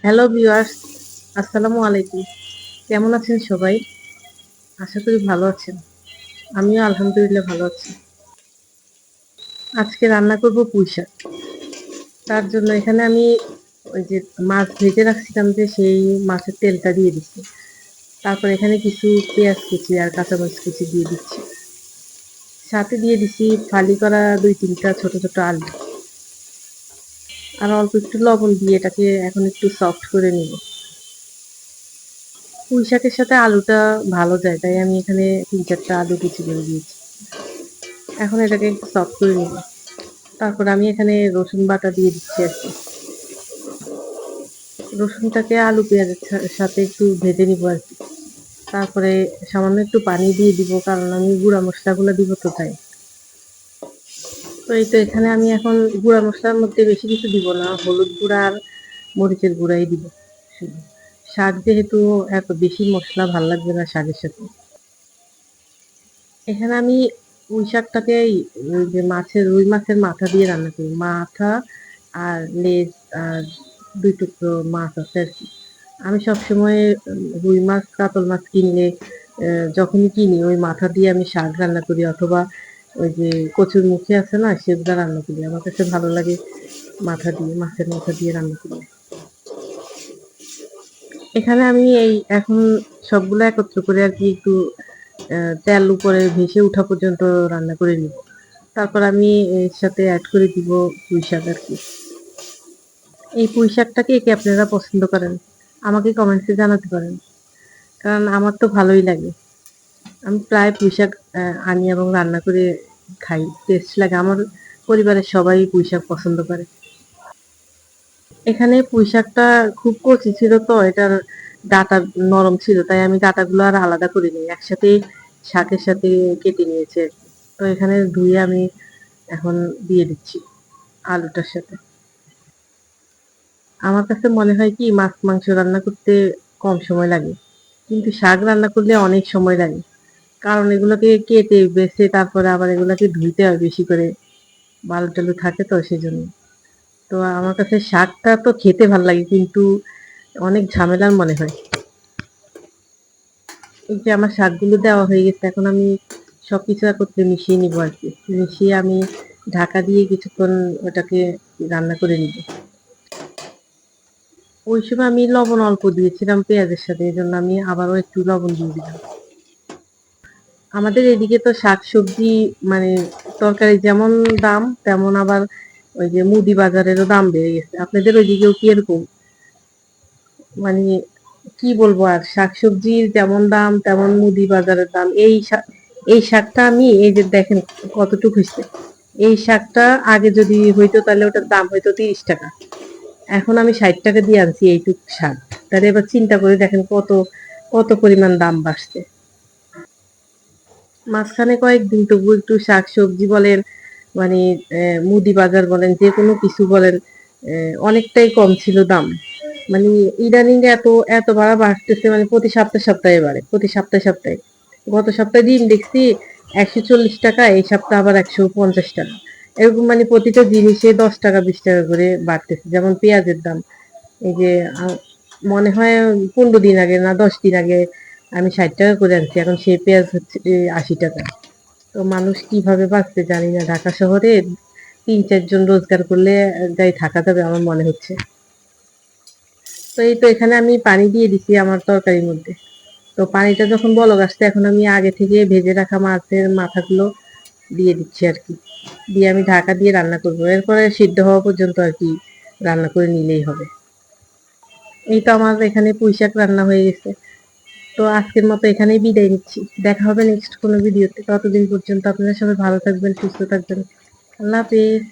Hello viewers, আসসালামু আলাইকুম। কেমন আছেন সবাই? আশা করি ভালো আছেন। আমিও আলহামদুলিল্লাহ ভালো আছি। আজকে রান্না করব পুঁইশাক। তার জন্য এখানে আমি ওই যে মাছ ভেজে রাখছিলাম যে সেই মাছের তেলটা দিয়ে দিচ্ছি। তারপর এখানে কিছু পেঁয়াজ কুচি আর কাঁচামরিচ কুচি দিয়ে দিচ্ছি। সাথে দিয়ে দিচ্ছি ফালি করা ২-৩টা ছোট ছোট আলু। আর অল্প একটু লবণ দিয়ে এটাকে এখন একটু সফট করে নিব। পুঁইশাকের সাথে আলুটা ভালো যায়, তাই আমি এখানে ৩-৪টা আলু কুচি করে দিয়েছি। এখন এটাকে একটু সফট করে নিব। তারপর আমি এখানে রসুন বাটা দিয়ে দিচ্ছি আর কি। রসুনটাকে আলু পেঁয়াজের সাথে একটু ভেজে নিব আর কি। তারপরে সামান্য একটু পানি দিয়ে দিব, কারণ আমি গুঁড়া মশলাগুলো দিব তো তাই। তো এই তো এখানে আমি এখন গুঁড়া মশলার মধ্যে বেশি কিছু দিব না, হলুদ গুঁড়া আর মরিচের গুঁড়াই দিব শুধু। শাক যেহেতু এত বেশি মশলা ভাল লাগবে না শাকের সাথে। এখানে আমি পুঁই শাকটাকে ওই যে রুই মাছের মাথা দিয়ে রান্না করি। মাথা আর লেজ আর ২ টুকরো মাছ আছে আর কি। আমি সবসময় রুই মাছ, কাতল মাছ কিনলে যখনই কিনি ওই মাথা দিয়ে আমি শাক রান্না করি, অথবা ওই যে কচুরমুখী আছে না সেগুলা রান্না করি। আমার কাছে ভালো লাগে মাছের মাথা দিয়ে রান্না করলে। এখানে আমি এখন সবগুলো একত্র করে আর কি একটু তেল উপরে ভেসে ওঠা পর্যন্ত রান্না করে নিব। তারপর আমি এর সাথে এড করে দিব পুঁই শাক আর কি। এই পুঁই শাকটা কে কে আপনারা পছন্দ করেন? আমাকে কমেন্টসে জানাতে পারেন। কারণ আমার তো ভালোই লাগে। আমি প্রায় পুঁই শাক আনি এবং রান্না করে খাই। টেস্ট লাগে। আমার পরিবারের সবাই পুঁই শাক পছন্দ করে। এখানে পুঁই শাকটা খুব কচি ছিল তো এটার ডাঁটা নরম ছিল, তাই আমি ডাঁটাগুলো আর আলাদা করিনি। একসাথে শাকের সাথে কেটে নিয়েছি আর কি। তো এখানে ধুয়ে আমি এখন দিয়ে দিচ্ছি আলুটার সাথে। আমার কাছে মনে হয় কি মাছ মাংস রান্না করতে কম সময় লাগে, কিন্তু শাক রান্না করলে অনেক সময় লাগে। কারণ এগুলোকে কেটে বেছে তারপরে আবার এগুলোকে ধুইতে হয় বেশি করে, বালু টালু থাকে তো সেজন্য। তো আমার কাছে শাকটা তো খেতে ভাল লাগে, কিন্তু অনেক ঝামেলার মনে হয়। এই যে আমার শাকগুলো দেওয়া হয়ে গেছে, এখন আমি সবকিছু একত্রে মিশিয়ে নিব আর কি। মিশিয়ে আমি ঢাকা দিয়ে কিছুক্ষণ ওটাকে রান্না করে নিব। ওই সময় আমি লবণ অল্প দিয়েছিলাম পেঁয়াজের সাথে, এজন্য আমি আবারও একটু লবণ দিয়ে দিলাম। আমাদের এদিকে তো শাকসবজি মানে তরকারি যেমন দাম, তেমন আবার ওই যে মুদি বাজারেরও দাম বেড়ে গেছে। আপনাদের ওইদিকেও কি এরকম? মানে কি বলবো আর, শাকসবজির যেমন দাম তেমন মুদি বাজারের দাম। এই শাকটা আমি এই যে দেখেন কতটুকু হয়েছে। এই শাকটা আগে যদি হইতো তাহলে ওটার দাম হইতো ৩০ টাকা। এখন আমি ৬০ টাকা দিয়ে আনছি এইটুক শাক। তাহলে এবার চিন্তা করে দেখেন কত কত পরিমাণ দাম বাড়ছে। মাঝখানে কয়েকদিন তবু একটু শাকসবজি বলেন, মানে মুদি বাজার বলেন, যে কোনো কিছু বলেন, অনেকটাই কম ছিল দাম। মানে ইদানিং এত এত বাড়তেছে, মানে প্রতি সপ্তাহে সপ্তাহে বাড়ে, প্রতি সপ্তাহে সপ্তাহে। গত সপ্তাহে দিন দেখছি ১৪০ টাকা, এই সপ্তাহে আবার ১৫০ টাকা। এরকম মানে প্রতিটা জিনিসে 10 টাকা 20 টাকা করে বাড়তেছে। যেমন পেঁয়াজের দাম, এই যে মনে হয় ১৫ দিন আগে না ১০ দিন আগে আমি ৬০ টাকা করে আনছি, এখন সেই পেঁয়াজ হচ্ছে ৮০ টাকা। তো মানুষ কিভাবে বাঁচতে জানি না, ঢাকা শহরে ৩-৪ জন রোজগার করলে যাই থাকা যাবে আমার মনে হচ্ছে। তো এই তো এখানে আমি পানি দিয়ে দিছি আমার তরকারির মধ্যে। তো পানিটা যখন বলক আসছে, এখন আমি আগে থেকে ভেজে রাখা মাছের মাথাগুলো দিয়ে দিচ্ছি আর কি। দিয়ে আমি ঢাকা দিয়ে রান্না করবো, এরপরে সিদ্ধ হওয়া পর্যন্ত আর কি রান্না করে নিলেই হবে। এই তো আমার এখানে পুঁই শাক রান্না হয়ে গেছে। তো আজকের মতো এখানেই বিদায় নিচ্ছি। দেখা হবে নেক্সট কোনো ভিডিওতে। ততদিন পর্যন্ত আপনারা সবাই ভালো থাকবেন, সুস্থ থাকবেন। আল্লাহ হাফেজ।